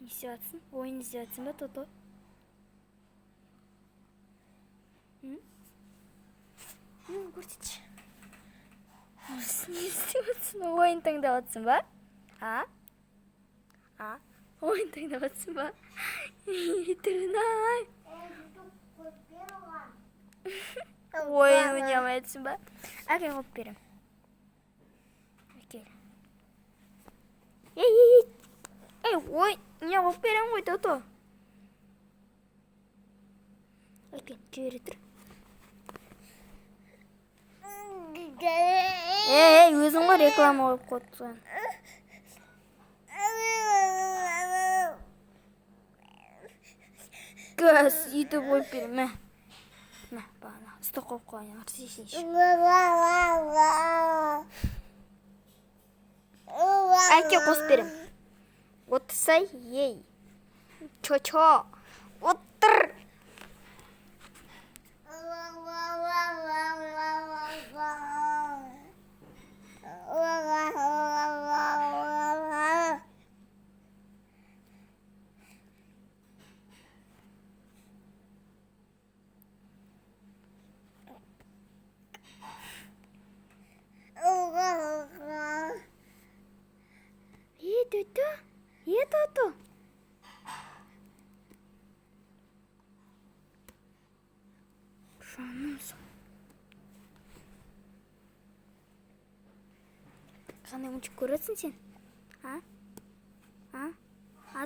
Не істеп жатсың? Ойын іздеп жатсың ба, Тото? Көрсетші. Не істеп жатсың? Ойын таңдап жатсың ба? Ойын таңдап жатсың ба? Түрін-ай. Ойын ойнамай жатсың ба? Әкел қойып берем. Әкел. Ей, ой, не қойып берем ғой, Тото. Әкел, жібере тұр. Өзің ғой реклама қойып қойдың. Газ, етіп қойып берем, мә. Мә, бағана, ұста қойып қойын, арсы есейші. Әке қосып берем. Отырсай, ей. Чо-чо. Отыр. Тото. Жанымсың. Қандай мультик көресің сен?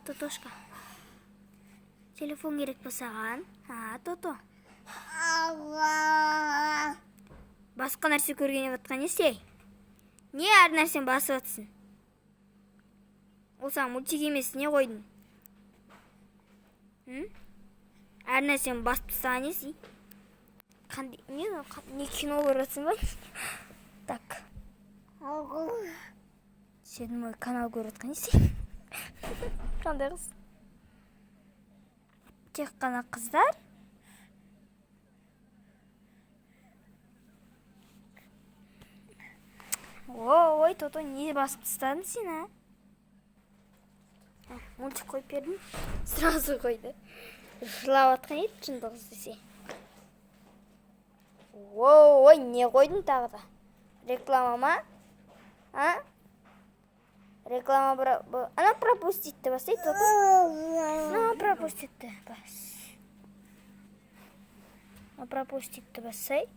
Тотошка. Телефон керек болсаған? Тото. Басқа нәрсе көргене батқан не істей? Не әр нәрсен басып атсың? Ол саған мультик емес, не қойдың? Әр нәрсен басып тастаған не істей? Не кино көресің ба? Так. Сен мой канал көріп атқан не істей? Қандай қыз? Тек қана қыздар? Ой, Тото, не басып тастадың сен, Мультик қойып бердім. Сразу қойды. Жылап атқан еді, шындық іздесе. Ой, не қойдың тағы да? Реклама ма? Реклама ана пропуститті бастай, Тото. Пропуститті бас. Пропуститті бастай.